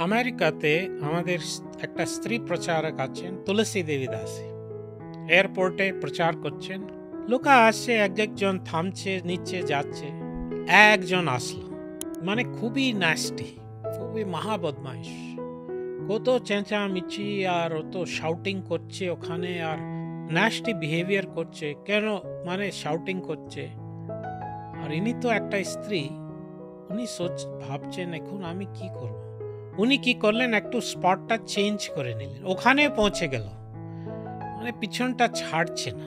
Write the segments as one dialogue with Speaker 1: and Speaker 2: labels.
Speaker 1: আমেরিকাতে আমাদের একটা স্ত্রী প্রচারক আছেন তুলসী দেবী দাসী। এয়ারপোর্টে প্রচার করছেন, লোক আসছে, একজন থামছে, নিচে যাচ্ছে, একজন আসলো, মানে খুবই নাস্টি, খুবই মহাবদমাইশ, কত চেঁচামেচি আর অত শাউটিং করছে ওখানে, আর নাস্টি বিহেভিয়ার করছে। কেন মানে শাউটিং করছে? আর ইনি তো একটা স্ত্রী, উনি ভাবছেন এখন আমি কি করব। উনি কি করলেন, একটু স্পটটা চেঞ্জ করে নিলেন, ওখানে পৌঁছে গেল, মানে পিছনটা ছাড়ছে না,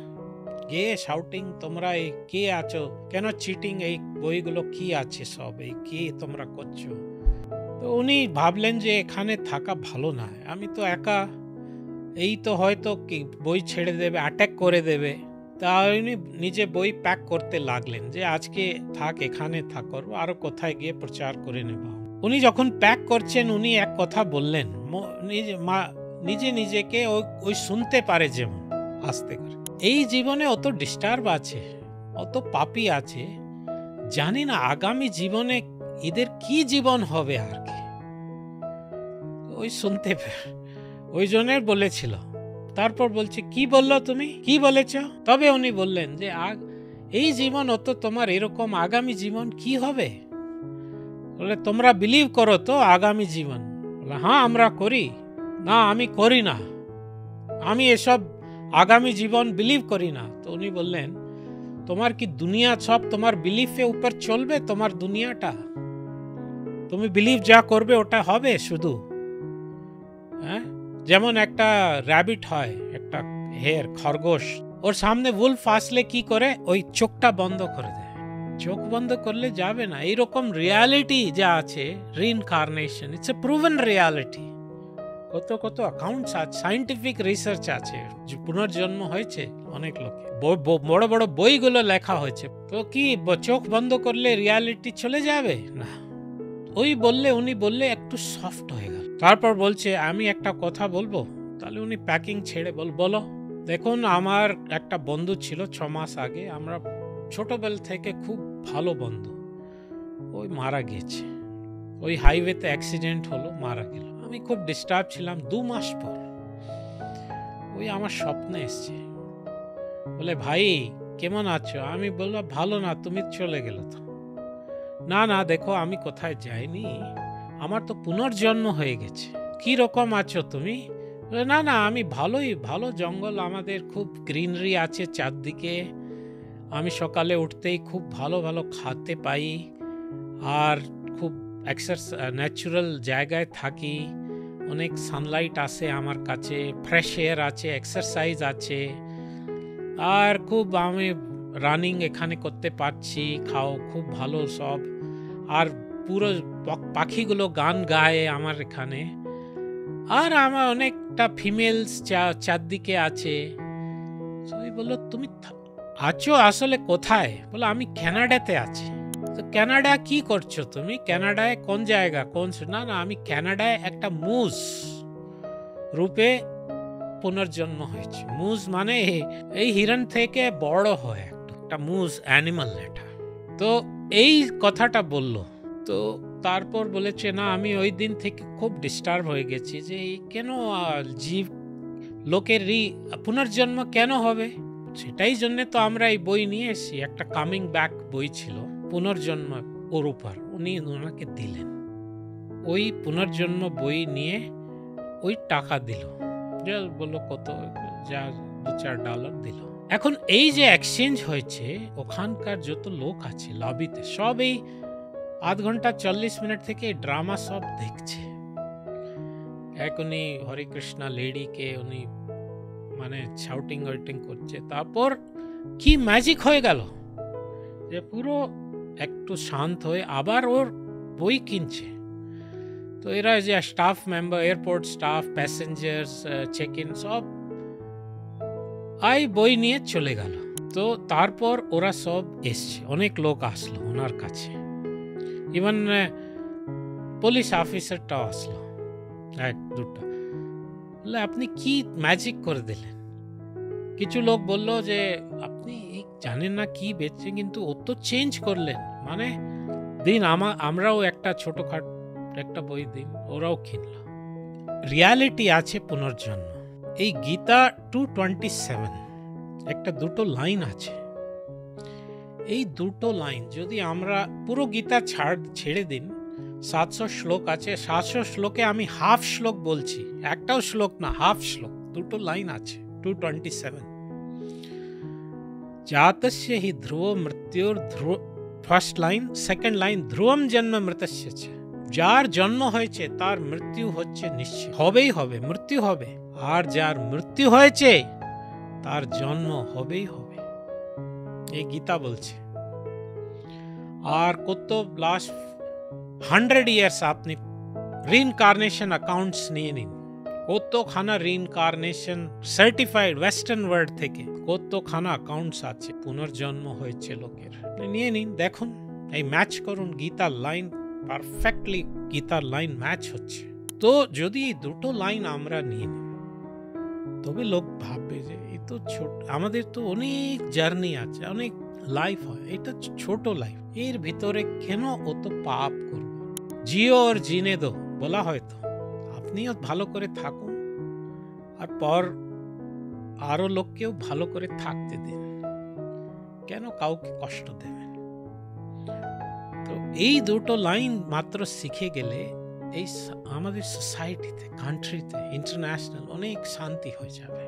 Speaker 1: গিয়ে শাউটিং, তোমরা এই কে আছো, কেন চিটিং, এই বইগুলো কি আছে, সব এই কি তোমরা করছো। তো উনি ভাবলেন যে এখানে থাকা ভালো না, আমি তো একা, এই তো হয়তো কি বই ছেড়ে দেবে, অ্যাটাক করে দেবে। তা উনি নিজে বই প্যাক করতে লাগলেন যে আজকে থাক, এখানে থাক, করবো, আরো কোথায় গিয়ে প্রচার করে নেব। উনি যখন প্যাক করছেন, উনি এক কথা বললেন, নিজে নিজেকে ওই শুনতে পারে যেমন আস্তে করে, এই জীবনে অত ডিস্টার্ব আছে, অত পাপি আছে, জানি না আগামী জীবনে এদের কি জীবন হবে আর কি। ওই শুনতে ওই জনের বলেছিল। তারপর বলছে, কি বললো তুমি, কি বলেছ? তবে উনি বললেন যে এই জীবন অত, তোমার এরকম আগামী জীবন কি হবে? বলে তোমরা বিলিভ করো তো আগামী জীবন? বলে হ্যাঁ আমরা করি। না আমি করি না, আমি এসব আগামী জীবন বিলিভ করি না। তো উনি বললেন, তোমার কি দুনিয়া সব তোমার বিলিফে উপর চলবে? তোমার দুনিয়াটা তুমি বিলিভ যা করবে ওটা হবে শুধু। হ্যাঁ, যেমন একটা র্যাবিট হয়, একটা খরগোশ, ওর সামনে উলফ আসলে কি করে, ওই চোখটা বন্ধ করে দেয়, চোখ বন্ধ করলে যাবে না। এইরকম রিয়ালিটি যা আছে, রিইনকার্নেশন, ইটস এ প্রুভেন রিয়ালিটি। কত কত অ্যাকাউন্টস আছে, সায়েন্টিফিক রিসার্চ আছে, পুনর্জন্ম হয়েছে অনেক লোকে, বড় বড় বইগুলো লেখা হয়েছে। তো কি চোখ বন্ধ করলে রিয়ালিটি চলে যাবে না? উনি বললে একটু সফট হয়ে গেল। তারপর বলছে, আমি একটা কথা বলবো। তাহলে উনি প্যাকিং ছেড়ে বলো। দেখুন, আমার একটা বন্ধু ছিল 6 মাস আগে, আমরা ছোটবেলা থেকে খুব ভালো বন্ধু, ওই মারা গিয়েছে, ওই হাইওয়েতে অ্যাক্সিডেন্ট হলো, মারা গেল। আমি খুব ডিস্টার্ব ছিলাম। 2 মাস পর ওই আমার স্বপ্নে এসছে, বলে ভাই কেমন আছো? আমি বললাম ভালো না, তুমি চলে গেলে তো। না না দেখো, আমি কোথায় যাইনি, আমার তো পুনর্জন্ম হয়ে গেছে। কি রকম আছো তুমি? না না আমি ভালোই, ভালো জঙ্গল, আমাদের খুব গ্রিনারি আছে চারদিকে, আমি সকালে উঠতেই খুব ভালো ভালো খেতে পাই, আর খুব ন্যাচারাল জায়গায় থাকি, অনেক সানলাইট আসে আমার কাছে, ফ্রেশ এয়ার আছে, এক্সারসাইজ আছে, আর খুব আমি রানিং এখানে করতে পারছি, খাও খুব ভালো সব, আর পুরো পাখিগুলো গান গায় আমার এখানে, আর আমার অনেকটা ফিমেলস চারদিকে আছে। বললো তুমি আছো আসলে কোথায়? বলো আমি কানাডাতে আছি। তো কানাডা কি করছো তুমি? কানাডায় কোন জায়গা, কোন? না না আমি কানাডায় একটা মুজ রূপে পুনর্জন্ম হয়েছে। মুজ মানে এই হিরণ থেকে বড় হয়, একটা মুজ অ্যানিমাল এটা। তো এই কথাটা বলল। তো তারপর বলেছে, না আমি ওই দিন থেকে খুব ডিস্টার্ব হয়ে গেছি যে কেন জীব লোকের পুনর্জন্ম কেন হবে, সেটাই জন্য তো আমরা এই বই নিয়ে এসেছি। একটা কামিং ব্যাক বই ছিল, পুনর্জন্ম, ওর উপর উনি ওনাকে দিলেন। ওই পুনর্জন্ম বই নিয়ে ওই টাকা দিল, যা বললো কত, যা $2-4 দিল। এখন এই যে এক্সচেঞ্জ হয়েছে, ওখানকার যত লোক আছে লবিতে, সব এই আধ ঘন্টা 40 মিনিট থেকে ড্রামা সব দেখছে। এক উনি হরে কৃষ্ণা লেডিকে উনি মানে শাউটিং ওয়াইটিং করছে। তারপর কি ম্যাজিক হয়ে গেল যে পুরো একটু শান্ত হয়ে আবার ওর বই কিনছে। তো এরা যে staff member, airport staff, passengers, check in সব বই নিয়ে চলে গেল। তো তারপর ওরা সব এসছে, অনেক লোক আসলো ওনার কাছে, ইভেন পুলিশ অফিসারটাও আসলো, 1-2টা। বলে আপনি কি ম্যাজিক করে দিলেন? কিছু লোক বলল যে আপনি জানেন না কি বেচছেন, কিন্তু ও তো চেঞ্জ করলেন, মানে দিন আমরাও একটা ছোটখাটো একটা বই দিন, ওরাও কিনলো। রিয়ালিটি আছে পুনর্জন্ম। এই গীতা 227 একটা দুটো লাইন আছে। এই দুটো লাইন যদি আমরা পুরো গীতা ছেড়ে দিন, 700 শ্লোক আছে, 700 শ্লোকে আমি হাফ শ্লোক বলছি, একটাও শ্লোক না, হাফ শ্লোক, দুটো লাইন আছে 227। জাতস্য হি ধ্রুব মৃত্যুর ধ্রুব, ফার্স্ট লাইন, সেকেন্ড লাইন, ধ্রুবম জন্ম মৃতস্য চ। যার জন্ম হয়েছে তার মৃত্যু হচ্ছে নিশ্চিত, হবেই হবে, মৃত্যু হবে। আর যার মৃত্যু হয়েছে তার জন্ম হবেই হবে, এই গীতা বলছে। আর কত লাস্ট 100 ইয়ার্স আপনি রিইনকার্নেশন অ্যাকাউন্টস নিয়ে নিন, কতখানা রিইনকার্নেশন সার্টিফাইড ওয়েস্টার্ন ওয়ার্ল্ড থেকে কতখানা অ্যাকাউন্টস আছে, পুনর্জন্ম হয়েছে লোকের। নিয়ে নিন, দেখুন, এই ম্যাচ করুন, গীতার লাইন পারফেক্টলি, গীতার লাইন ম্যাচ হচ্ছে। তো যদি এই দুটো লাইন আমরা নিয়ে নিই, তবে লোক ভাববে যে এই তো ছোট, আমাদের তো অনেক জার্নি আছে, অনেক লাইফ হয়, এটা ছোট লাইফ, এর ভিতরে কেন অত পাপ করব? জিও আর জিনে দো বলা হয়তো, আপনিও ভালো করে থাকুন আর পর আরো লোককেও ভালো করে থাকতে দিন, কেন কাউকে কষ্ট দেবেন? তো এই দুটো লাইন মাত্র শিখে গেলে এই আমাদের সোসাইটিতে, কান্ট্রিতে, ইন্টারন্যাশনাল অনেক শান্তি হয়ে যাবে।